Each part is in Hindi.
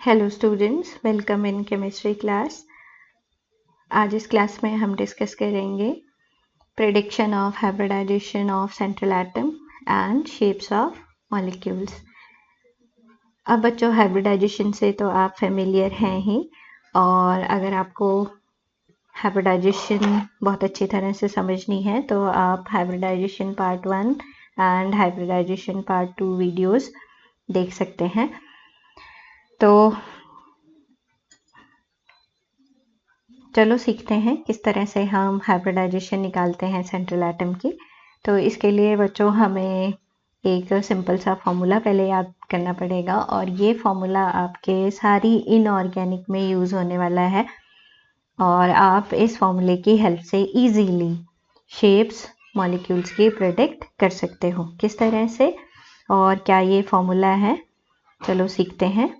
Hello students, welcome in chemistry class. आज इस क्लास में हम डिस्कस करेंगे prediction of hybridisation of central atom and shapes of molecules. अब बच्चों, हाइब्रिडाइजेशन से तो आप फेमिलियर हैं ही, और अगर आपको हाइब्रिडाइजेशन बहुत अच्छी तरह से समझनी है तो आप hybridisation part 1 and hybridisation part 2 videos देख सकते हैं। तो चलो सीखते हैं किस तरह से हम हाइब्रिडाइजेशन निकालते हैं सेंट्रल एटम की। तो इसके लिए बच्चों हमें एक सिंपल सा फॉर्मूला पहले याद करना पड़ेगा, और ये फॉर्मूला आपके सारी इनऑर्गेनिक में यूज़ होने वाला है, और आप इस फॉर्मूले की हेल्प से इजीली शेप्स मॉलिक्यूल्स की प्रेडिक्ट कर सकते हो। किस तरह से और क्या ये फॉर्मूला है, चलो सीखते हैं।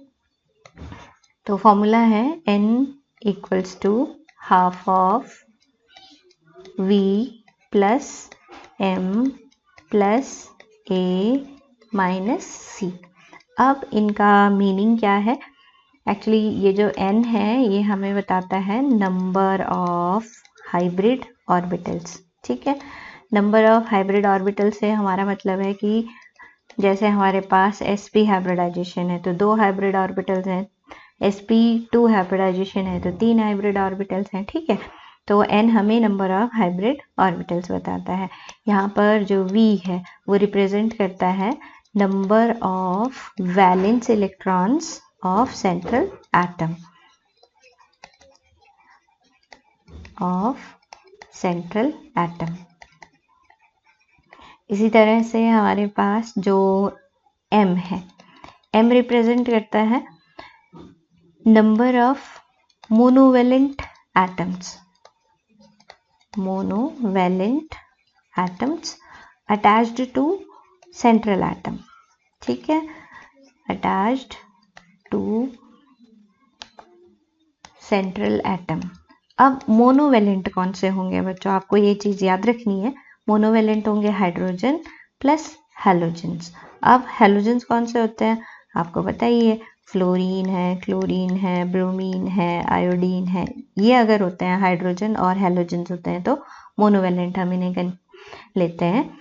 तो फॉर्मूला है n equals to half of v plus m plus a minus c। अब इनका मीनिंग क्या है? एक्चुअली ये जो n है ये हमें बताता है नंबर ऑफ हाइब्रिड ऑर्बिटल्स। ठीक है, नंबर ऑफ हाइब्रिड ऑर्बिटल से हमारा मतलब है कि जैसे हमारे पास sp हाइब्रिडाइजेशन है तो 2 हाइब्रिड ऑर्बिटल्स हैं, sp2 हाइब्रिडाइजेशन है तो 3 हाइब्रिड ऑर्बिटल्स हैं। ठीक है, तो n हमें नंबर ऑफ हाइब्रिड ऑर्बिटल्स बताता है। यहाँ पर जो v है वो रिप्रेजेंट करता है number of valence electrons of central atom इसी तरह से हमारे पास जो m है, m रिप्रेजेंट करता है number of monovalent atoms attached to central atom. ठीक है, अटैच्ड टू सेंट्रल एटम। अब मोनोवेलेंट कौन से होंगे बच्चों, आपको ये चीज़ याद रखनी है। मोनोवेलेंट होंगे हाइड्रोजन प्लस हैलोजेंस। अब हैलोजेंस कौन से होते हैं आपको पता ही है, फ्लोरीन है, क्लोरीन है, ब्रोमीन है, आयोडीन है। ये अगर होते हैं हाइड्रोजन और हैलोजेंस होते हैं तो मोनोवेलेंट हम इन्हें लेते हैं।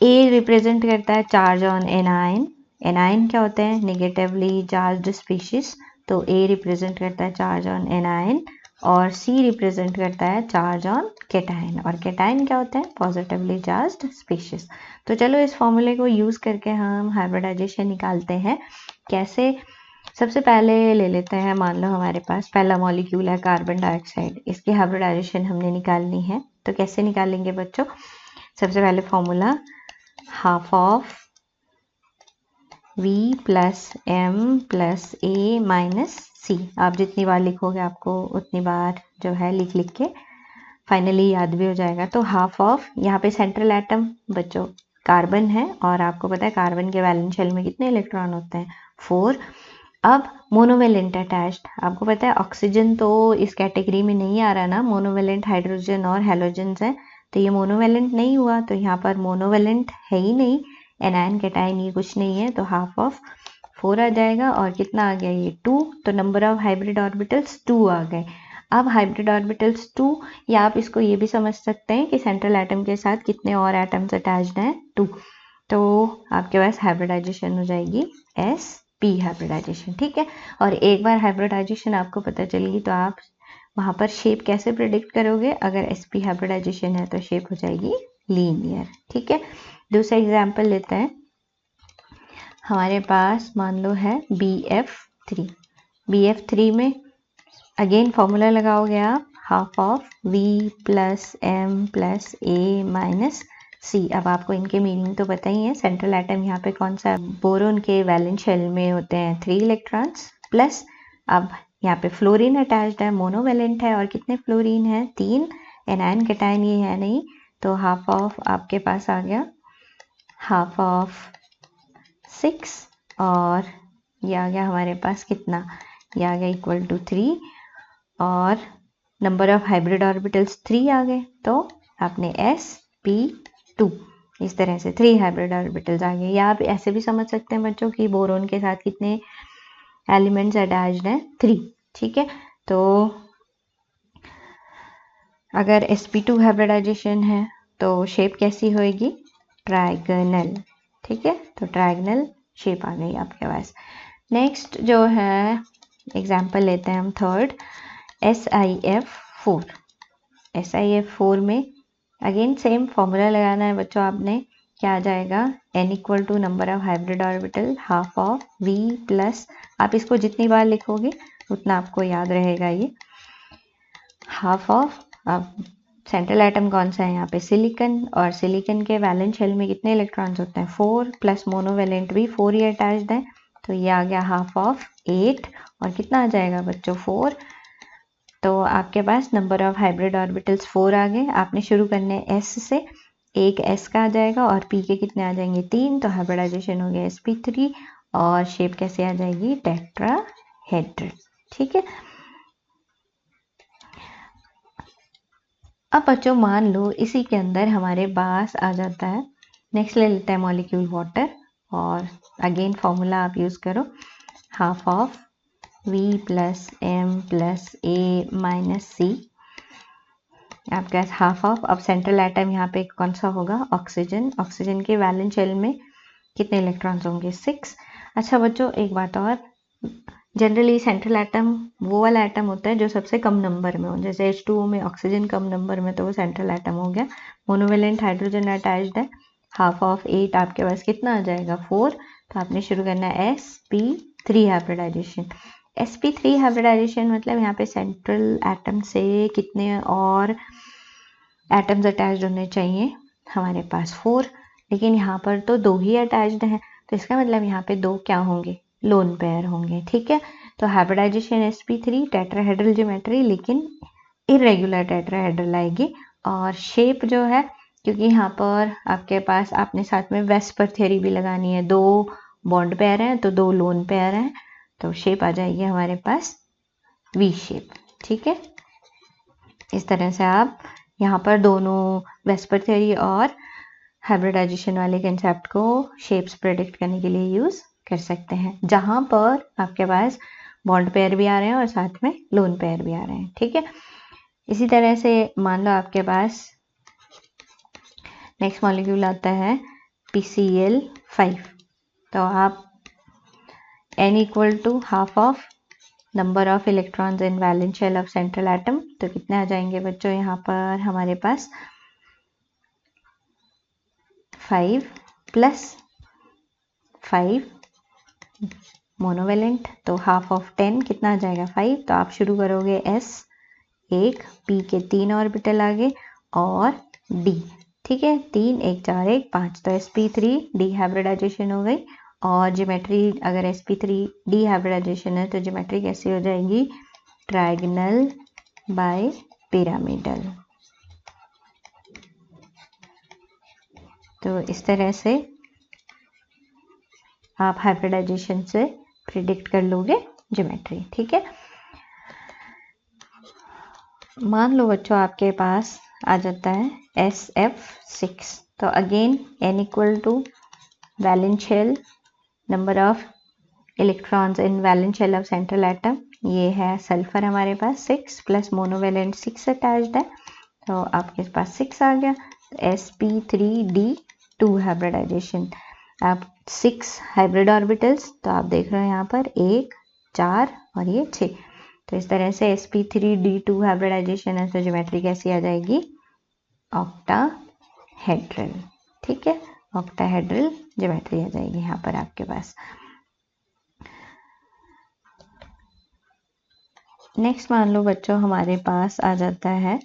ए रिप्रेजेंट करता है चार्ज ऑन एनायन। एनायन क्या होते हैं? नेगेटिवली चार्ज्ड स्पीशीज, तो ए रिप्रेजेंट करता है चार्ज ऑन एनायन, और सी रिप्रेजेंट करता है चार्ज ऑन कैटायन, और कैटायन क्या होते हैं? Positively charged species. तो चलो इस फॉर्मूले को यूज़ करके हम हाइब्रिडाइजेशन निकालते हैं। कैसे? सबसे पहले ले लेते हैं, मान लो हमारे पास पहला मॉलिक्यूल है कार्बन डाइऑक्साइड, इसकी हाइब्रिडाइजेशन हमने निकालनी है। तो कैसे निकालेंगे बच्चों? सबसे पहले formula half of v plus m plus a minus c। आप जितनी बार लिखोगे आपको उतनी बार जो है लिख के फाइनली याद भी हो जाएगा। तो हाफ ऑफ, यहाँ पे सेंट्रल एटम बच्चों कार्बन है, और आपको पता है कार्बन के वैलेंस शेल में कितने इलेक्ट्रॉन होते हैं? 4। अब मोनोवेलेंट अटैच्ड, आपको पता है ऑक्सीजन तो इस कैटेगरी में नहीं आ रहा ना, मोनोवेलेंट हाइड्रोजन और हैलोजेंस हैं, तो ये मोनोवेलेंट नहीं हुआ, तो यहाँ पर मोनोवेलेंट है ही नहीं, एनायन कैटायन ये कुछ नहीं है, तो हाफ ऑफ 4 आ जाएगा, और कितना आ गया ये 2, तो नंबर ऑफ हाइब्रिड ऑर्बिटल्स 2 आ गए। अब हाइब्रिड ऑर्बिटल्स 2, या आप इसको ये भी समझ सकते हैं कि सेंट्रल एटम के साथ कितने और एटम्स अटैच्ड हैं? 2, तो आपके पास हाइब्रिडाइजेशन हो जाएगी sp हाइब्रिडाइजेशन। ठीक है, और एक बार हाइब्रिडाइजेशन आपको पता चलेगी तो आप वहाँ पर शेप कैसे प्रिडिक्ट करोगे? अगर sp हाइब्रिडाइजेशन है तो शेप हो जाएगी लीनियर। ठीक है, दूसरा एग्जाम्पल लेते हैं। हमारे पास मान लो है BF3 में अगेन फॉर्मूला लगाओगे आप half of v plus m plus a minus c। अब आपको इनके मीनिंग तो पता ही है। सेंट्रल एटम यहाँ पे कौन सा? बोरोन के वैलेंस शेल में होते हैं 3 इलेक्ट्रॉन्स, प्लस अब यहाँ पे फ्लोरीन अटैच्ड है, मोनोवेलेंट है, और कितने फ्लोरीन है? 3। एनायन कैटायन ये है नहीं, तो हाफ ऑफ आपके पास आ गया हाफ ऑफ 6, और ये आ गया हमारे पास कितना? ये आ गया इक्वल टू 3, और नंबर ऑफ हाइब्रिड ऑर्बिटल्स 3 आ गए, तो आपने sp2 इस तरह से 3 हाइब्रिड ऑर्बिटल्स आ गए। या आप ऐसे भी समझ सकते हैं बच्चों कि बोरोन के साथ कितने एलिमेंट्स अटैच्ड हैं 3, ठीक है। तो अगर sp2 हाइब्रिडाइजेशन है तो शेप कैसी होएगी, ट्रायगोनल, ठीक है। तो ट्रायगोनल शेप आ गई आपके पास। नेक्स्ट जो है एग्जाम्पल लेते हैं हम थर्ड, SiF4। SiF4 में अगेन सेम फॉर्मूला लगाना है बच्चों आपने। क्या आ जाएगा, n equal to number of hybrid orbital half of v plus, आप इसको जितनी बार लिखोगे उतना आपको याद रहेगा ये, हाफ ऑफ, अब सेंट्रल एटम कौन सा है यहाँ पे, सिलिकन, और सिलिकन के वैलेंस शेल में कितने इलेक्ट्रॉन्स होते हैं, 4 प्लस मोनोवेलेंट भी 4 ही अटैच्ड है, तो ये आ गया हाफ ऑफ 8, और कितना आ जाएगा बच्चों 4। तो आपके पास नंबर ऑफ हाइब्रिड ऑर्बिटल्स 4 आ गए। आपने शुरू करने S से, एक S का आ जाएगा और P के कितने आ जाएंगे 3, तो हाइब्रिडाइजेशन हो गया sp3, और शेप कैसे आ जाएगी, टेट्राहेड्रल, ठीक है। अब बच्चों मान लो इसी के अंदर हमारे पास आ जाता है, नेक्स्ट ले लेते हैं मॉलिक्यूल वाटर, और अगेन फॉर्मूला आप यूज करो, half of V plus M plus A minus C, आपके पास हाफ ऑफ, अब सेंट्रल एटम यहाँ पे कौन सा होगा, ऑक्सीजन। ऑक्सीजन के वैलेंस शेल में कितने इलेक्ट्रॉन्स होंगे, 6। अच्छा बच्चों एक बात और, जनरली सेंट्रल एटम वो वाला एटम होता है जो सबसे कम नंबर में हो, जैसे H2O में ऑक्सीजन कम नंबर में, तो वो सेंट्रल एटम हो गया। मोनोवेलेंट हाइड्रोजन अटैच्ड है, हाफ ऑफ 8, आपके पास कितना आ जाएगा 4, तो आपने शुरू करना है sp3 हाइब्रिडाइजेशन। sp3 हाइब्रिडाइजेशन मतलब यहाँ पे सेंट्रल एटम से कितने और एटम्स अटैच्ड होने चाहिए, हमारे पास 4, लेकिन यहाँ पर तो 2 ही अटैच्ड हैं, तो इसका मतलब यहाँ पे 2 क्या होंगे, लोन पेयर होंगे, ठीक है। तो हाइब्रिडाइजेशन sp3 टेट्राहेड्रल ज्योमेट्री, लेकिन इरेगुलर टेट्राहेड्रल आएगी। और शेप जो है, क्योंकि यहाँ पर आपके पास आपने साथ में वेस्पर थ्योरी भी लगानी है, 2 बॉन्ड पेयर हैं तो 2 लोन पेयर हैं, तो शेप आ जाएगी हमारे पास वी शेप, ठीक है। इस तरह से आप यहाँ पर दोनों वेस्पर थ्योरी और हाइब्रिडाइजेशन वाले कंसेप्ट को शेप्स प्रेडिक्ट करने के लिए यूज कर सकते हैं, जहां पर आपके पास बॉन्ड पेयर भी आ रहे हैं और साथ में लोन पेयर भी आ रहे हैं, ठीक है। इसी तरह से मान लो आपके पास नेक्स्ट मॉलिक्यूल आता है PCl5, तो आप n equal to half of number of electrons in valence shell of central atom, तो कितने आ जाएंगे बच्चों यहाँ पर हमारे पास 5 प्लस 5 मोनोवेलेंट, तो हाफ ऑफ 10 कितना आ जाएगा 5, तो आप शुरू करोगे S, एक P के 3 ऑर्बिटल आगे और D, ठीक है, 3 1 4 1 5, तो sp3 डी हाइब्रिडाइजेशन हो गई। और ज्योमेट्री अगर sp3 डी हाइब्रिडाइजेशन है तो ज्योमेट्री कैसी हो जाएगी, ट्रायगोनल बाय पिरामिडल। तो इस तरह से आप हाइब्रिडाइजेशन से प्रिडिक्ट कर लोगे ज्योमेट्री, ठीक है। मान लो बच्चों आपके पास आ जाता है SF6, तो again n equal to valence shell number of electrons in valence shell of central atom, ये है सल्फर हमारे पास 6 प्लस मोनोवेलेंट 6 अटैच्ड है, तो आपके पास 6 आ गया। sp3d2 हाइब्रिडाइजेशन, आप 6 हाइब्रिड ऑर्बिटल्स, तो आप देख रहे हो यहाँ पर 1 4 और ये 6, तो इस तरह से sp3d2 हाइब्रिडाइजेशन है, तो ज्योमेट्री कैसी आ जाएगी, ऑक्टाहेड्रल, ठीक है, ऑक्टाहेड्रल ज्योमेट्री आ जाएगी यहाँ पर आपके पास। नेक्स्ट मान लो बच्चों हमारे पास आ जाता है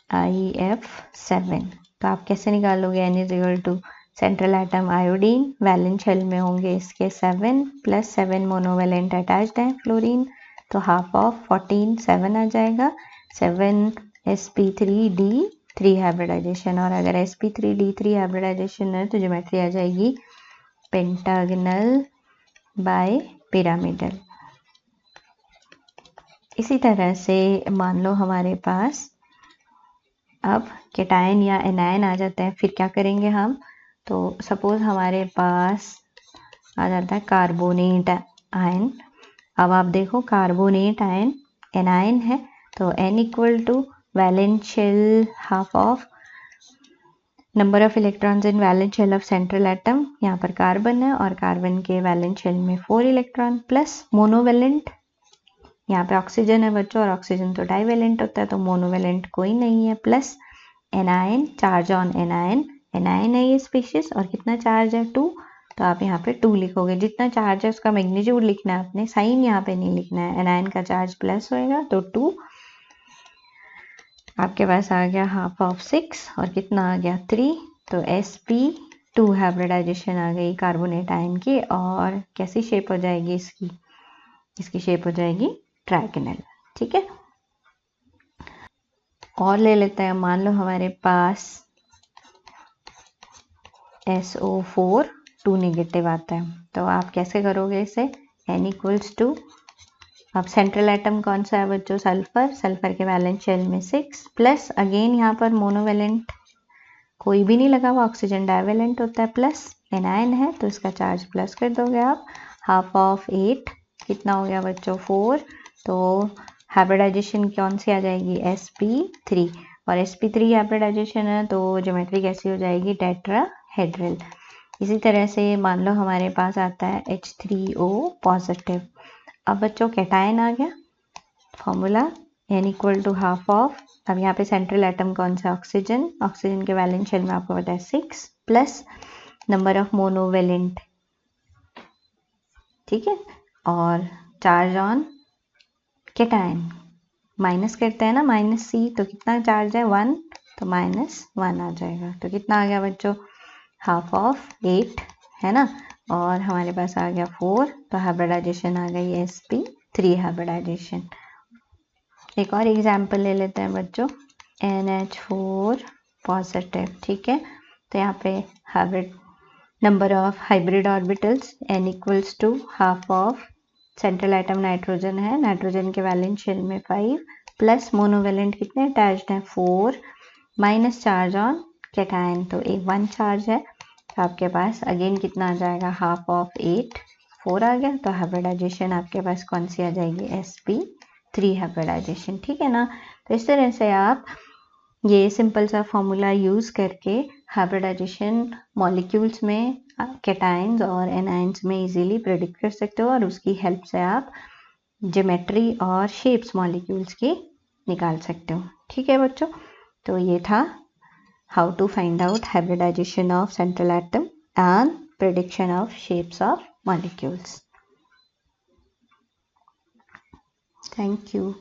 IF7, तो आप कैसे निकालोगे, n is equal to central atom iodine, valence shell में होंगे इसके 7 प्लस 7 मोनोवेलेंट अटैच्ड है फ्लोरीन, तो हाफ ऑफ 14 7 आ जाएगा, 7 sp3d3 हाइब्रिडाइजेशन, और अगर sp3d3 हाइब्रिडाइजेशन है तो ज्योमेट्री आ जाएगी पेंटागनल बाय पिरामिडल। इसी तरह से मान लो हमारे पास अब केटायन या एनायन आ जाते हैं, फिर क्या करेंगे हम, तो सपोज हमारे पास आ जाता है कार्बोनेट आयन, अब आप देखो कार्बोनेट आयन एनायन है, तो n equal to valent shell half of number of electrons in valent shell of central atom, यहाँ पर कार्बन है और कार्बन के वैलेंट शेल में 4 इलेक्ट्रॉन, प्लस मोनोवेलेंट, यहाँ पे ऑक्सीजन है बच्चों और ऑक्सीजन तो डाइवेलेंट होता है तो मोनोवेलेंट कोई नहीं है, plus anion, charge on anion, anion है ये स्पीशीज और कितना चार्ज है 2, तो आप यहाँ पे 2 लिखोगे। जितना चार्ज है उसका मैग्नीट्यूड लिखना है आपने, साइन यहाँ पे नहीं लिखना है। एनायन का चार्ज प्लस होएगा तो 2, आपके पास आ गया हाफ ऑफ 6 और कितना आ गया 3, तो sp2 हाइब्रिडाइजेशन आ गई कार्बोनेट आयन की। और कैसी शेप हो जाएगी इसकी, इसकी शेप हो जाएगी ट्राइगोनल। ठीक है, और ले लेते हैं। मान लो हमारे पास SO4 2 नेगेटिव आता है, तो आप कैसे करोगे इसे, n इक्वल्स टू, अब सेंट्रल एटम कौन सा है बच्चों, सल्फर, सल्फर के वैलेंट शेल में 6, प्लस अगेन यहाँ पर मोनोवेलेंट कोई भी नहीं लगा हुआ, ऑक्सीजन डाइवेलेंट होता है, प्लस एनायन है तो इसका चार्ज प्लस कर दोगे आप, हाफ ऑफ 8, कितना हो गया बच्चों 4, तो हाइब्रिडाइजेशन कौन सी आ जाएगी sp3, और sp3 हाइब्रिडाइजेशन है तो ज्योमेट्री कैसी हो जाएगी टेट्राहेड्रल। इसी तरह से मान लो हमारे पास आता है H3O पॉजिटिव। अब बच्चों कैटायन आ गया, formula n equal to half of, अब यहाँ पे सेंट्रल एटम कौन सा, ऑक्सीजन, ऑक्सीजन के वैलेंट शेल में आपको पता है 6, प्लस नंबर ऑफ मोनोवेलेंट, ठीक है, और चार्ज ऑन कैटायन, माइनस करते हैं ना, -c, तो कितना चार्ज है 1, तो -1 आ जाएगा, तो कितना आ गया बच्चों हाफ ऑफ 8 है ना, और हमारे पास आ गया 4, तो हाइब्रिडाइजेशन आ गई sp3 हाइब्रिडाइजेशन। एक और एग्जाम्पल ले लेते हैं बच्चों, NH4 पॉजिटिव। ठीक है, तो यहाँ पे hybrid number of hybrid orbitals n equals to half of central atom nitrogen है, नाइट्रोजन के वैलेंट शेल में 5, प्लस मोनोवेलेंट कितने अटैच्ड हैं 4, माइनस चार्ज ऑन कैटायन, तो एक 1 चार्ज है, तो आपके पास अगेन कितना आ जाएगा हाफ ऑफ 8, 4 आ गया, तो हाइब्रिडाइजेशन आपके पास कौन सी आ जाएगी sp3 हाइब्रिडाइजेशन। ठीक है ना, तो इस तरह से आप ये सिंपल सा फॉर्मूला यूज़ करके हाइब्रिडाइजेशन मॉलिक्यूल्स में कैटायंस और एनायंस में इजीली प्रेडिक्ट कर सकते हो, और उसकी हेल्प से आप ज्योमेट्री और शेप्स मॉलिक्यूल्स की निकाल सकते हो। ठीक है बच्चों, तो ये था how to find out hybridisation of central atom and prediction of shapes of molecules. Thank you.